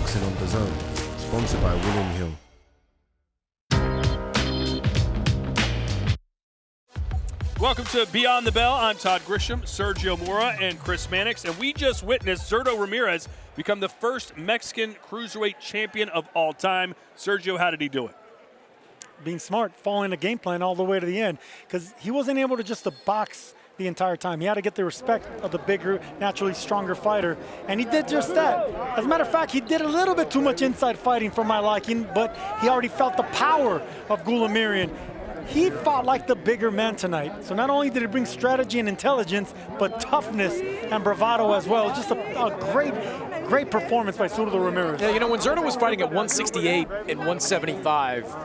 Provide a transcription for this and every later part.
Boxing on DAZN, sponsored by William Hill. Welcome to Beyond the Bell. I'm Todd Grisham, Sergio Mora, and Chris Mannix, and we just witnessed Zurdo Ramirez become the first Mexican cruiserweight champion of all time. Sergio, how did he do it? Being smart, following the game plan all the way to the end, because he wasn't able to just to box the entire time. He had to get the respect of the bigger, naturally stronger fighter, and he did just that. As a matter of fact, he did a little bit too much inside fighting for my liking, but he already felt the power of Goulamirian. He fought like the bigger man tonight. So not only did he bring strategy and intelligence, but toughness and bravado as well. Just a great performance by Zurdo Ramirez. Yeah, you know, when Zurdo was fighting at 168 and 175,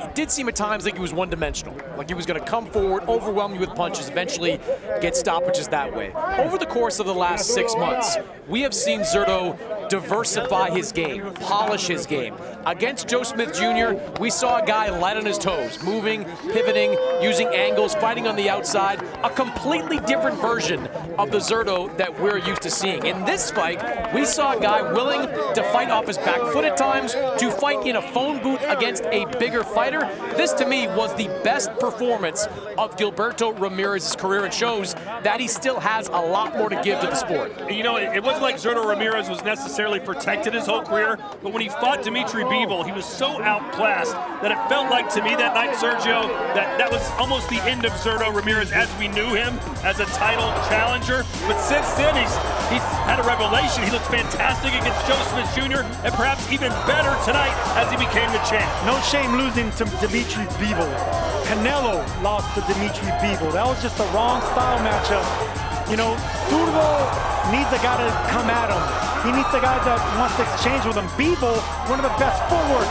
it did seem at times like he was one-dimensional. Like he was going to come forward, overwhelm you with punches, eventually get stoppages that way. Over the course of the last 6 months, we have seen Zurdo diversify his game, polish his game. Against Joe Smith Jr., we saw a guy light on his toes, moving, pivoting, using angles, fighting on the outside. A completely different version of the Zurdo that we're used to seeing. In this fight, we saw a guy willing to fight off his back foot at times, to fight in a phone booth against a bigger fighter. This, to me, was the best performance of Gilberto Ramirez's career and shows that he still has a lot more to give to the sport. You know, it wasn't like Zurdo Ramirez was necessarily protected his whole career, but when he fought Dimitri Bivol, he was so outclassed that it felt like to me that night, Sergio, that was almost the end of Zurdo Ramirez as we knew him as a title challenger. But since then, he's had a revelation. He looked fantastic against Joe Smith Jr. and perhaps even better tonight as he became the champ. No shame losing to Dimitri Bivol. Canelo lost to Dimitri Bivol. That was just the wrong style matchup. You know, Zurdo needs a guy to come at him. He needs a guy that wants to exchange with him. Bivol, one of the best footwork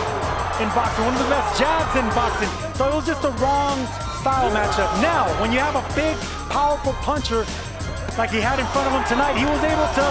in boxing, one of the best jabs in boxing. So it was just the wrong style matchup. Now, when you have a big, powerful puncher like he had in front of him tonight, he was able to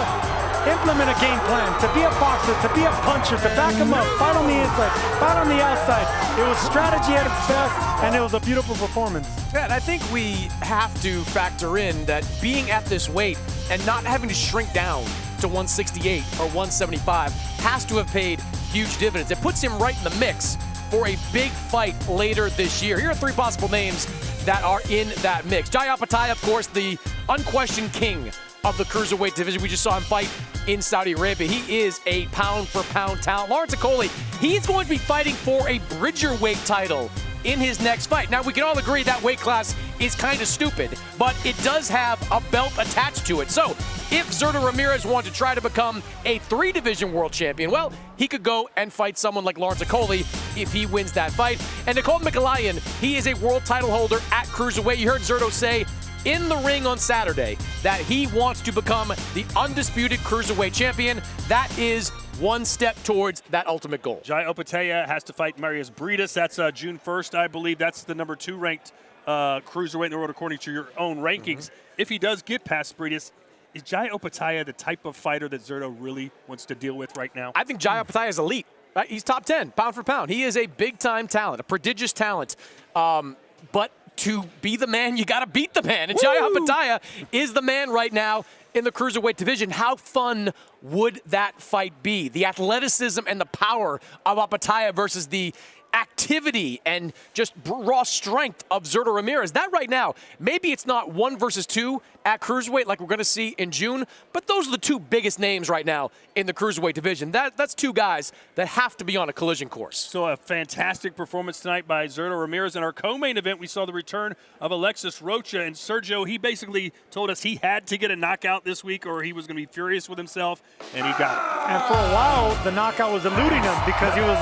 implement a game plan, to be a boxer, to be a puncher, to back him up, fight on the inside, fight on the outside. It was strategy at its best, and it was a beautiful performance. Yeah, and I think we have to factor in that being at this weight and not having to shrink down to 168 or 175 has to have paid huge dividends. It puts him right in the mix for a big fight later this year. Here are 3 possible names that are in that mix. Jai Opetaia, of course, the unquestioned king of the cruiserweight division. We just saw him fight in Saudi Arabia. He is a pound-for-pound talent. Lawrence Okolie, he's going to be fighting for a Bridgerweight title in his next fight. Now, we can all agree that weight class is kind of stupid, but it does have a belt attached to it. So, if Zurdo Ramirez wanted to try to become a 3-division world champion, well, he could go and fight someone like Lawrence Okolie if he wins that fight. And Nicole Michelaian, he is a world title holder at cruiserweight. You heard Zurdo say in the ring on Saturday that he wants to become the undisputed cruiserweight champion. That is one step towards that ultimate goal. Jai Opetaia has to fight Marius Briedis. That's June 1st, I believe. That's the number 2 ranked cruiserweight in the world according to your own rankings. If he does get past Briedis, is Jai Opetaia the type of fighter that Zurdo really wants to deal with right now? I think Jai Opetaia is elite. Right? He's top 10, pound for pound. He is a big-time talent, a prodigious talent. But to be the man, you got to beat the man. And Jai Opetaia is the man right now in the cruiserweight division. How fun would that fight be? The athleticism and the power of Opetaia versus the activity and just raw strength of Zurdo Ramirez. That right now, maybe it's not 1 versus 2 at cruiserweight like we're going to see in June, but those are the 2 biggest names right now in the cruiserweight division. That's 2 guys that have to be on a collision course. So a fantastic performance tonight by Zurdo Ramirez. In our co-main event, we saw the return of Alexis Rocha, and Sergio, he basically told us he had to get a knockout this week or he was going to be furious with himself, and he got it. And for a while, the knockout was eluding him because he was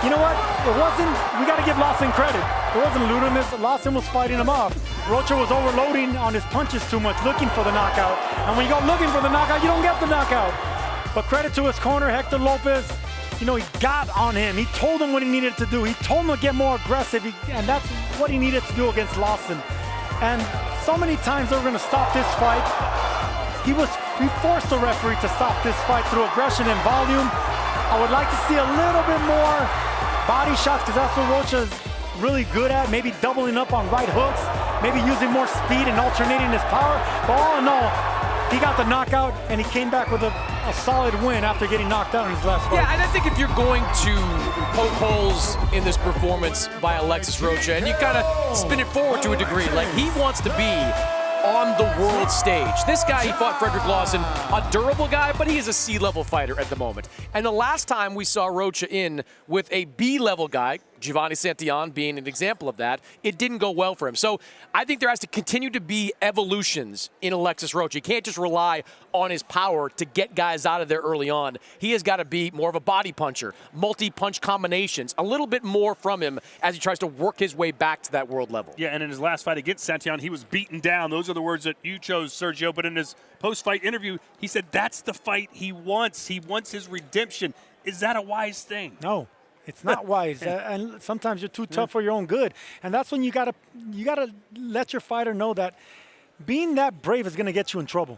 you know what? We got to give Lawson credit. It wasn't eluding him. Lawson was fighting him off. Rocha was overloading on his punches too much, looking for the knockout. And when you go looking for the knockout, you don't get the knockout. But credit to his corner, Hector Lopez. You know, he got on him. He told him what he needed to do. He told him to get more aggressive, and that's what he needed to do against Lawson. And so many times they were going to stop this fight. He forced the referee to stop this fight through aggression and volume. I would like to see a little bit more body shots because that's what Rocha is really good at. Maybe doubling up on right hooks, maybe using more speed and alternating his power. But all in all, he got the knockout, and he came back with a solid win after getting knocked out in his last fight. Yeah, and I think if you're going to poke holes in this performance by Alexis Rocha, and you kind of spin it forward to a degree, like he wants to be on the world stage. This guy, he fought Frederick Lawson, a durable guy, but he is a C-level fighter at the moment. And the last time we saw Rocha in with a B-level guy, Giovanni Santillán being an example of that, it didn't go well for him. So I think there has to continue to be evolutions in Alexis Rocha. He can't just rely on his power to get guys out of there early on. He has got to be more of a body puncher, multi-punch combinations, a little bit more from him as he tries to work his way back to that world level. Yeah, and in his last fight against Santillán, he was beaten down. Those are the words that you chose, Sergio. But in his post-fight interview, he said that's the fight he wants. He wants his redemption. Is that a wise thing? No. It's not wise, and sometimes you're too tough for your own good. And that's when you gotta let your fighter know that being that brave is gonna get you in trouble.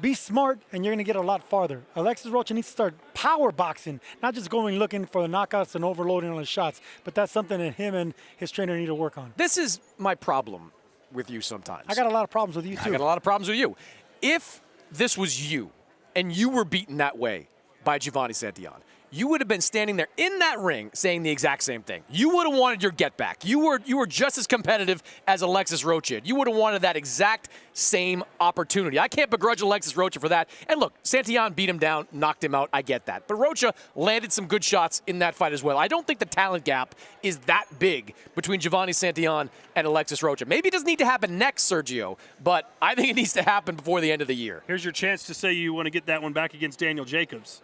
Be smart, and you're gonna get a lot farther. Alexis Rocha needs to start power boxing, not just going looking for the knockouts and overloading on his shots. But that's something that him and his trainer need to work on. This is my problem with you sometimes. I got a lot of problems with you too. I got a lot of problems with you. If this was you, and you were beaten that way by Giovanni Santillán, you would have been standing there in that ring saying the exact same thing. You would have wanted your get back. You were just as competitive as Alexis Rocha. You would have wanted that exact same opportunity. I can't begrudge Alexis Rocha for that. And look, Santillán beat him down, knocked him out. I get that. But Rocha landed some good shots in that fight as well. I don't think the talent gap is that big between Giovanni Santillán and Alexis Rocha. Maybe it doesn't need to happen next, Sergio, but I think it needs to happen before the end of the year. Here's your chance to say you want to get that one back against Daniel Jacobs.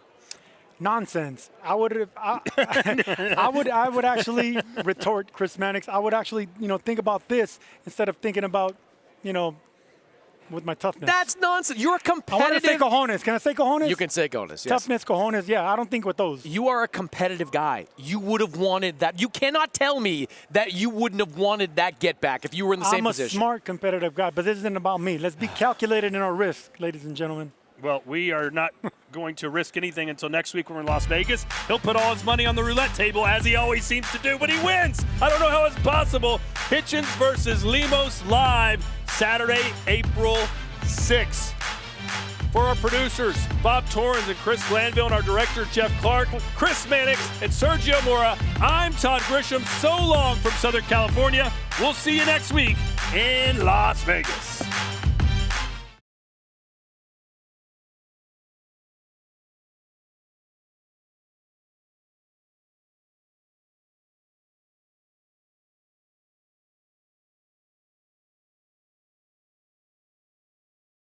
Nonsense. I would actually retort, Chris Mannix. I would actually, think about this instead of thinking about, with my toughness. That's nonsense. You're a competitive. I want to say cojones. Can I say cojones? You can say cojones, yes. Toughness, cojones. Yeah, I don't think with those. You are a competitive guy. You would have wanted that. You cannot tell me that you wouldn't have wanted that get back if you were in the same position. I'm a smart, competitive guy, but this isn't about me. Let's be calculated in our risk, ladies and gentlemen. Well, we are not going to risk anything until next week when we're in Las Vegas. He'll put all his money on the roulette table, as he always seems to do, but he wins. I don't know how it's possible. Hitchens versus Lemos live Saturday, April 6th. For our producers, Bob Torrens and Chris Glanville, and our director, Jeff Clark, Chris Mannix, and Sergio Mora, I'm Todd Grisham. So long from Southern California. We'll see you next week in Las Vegas.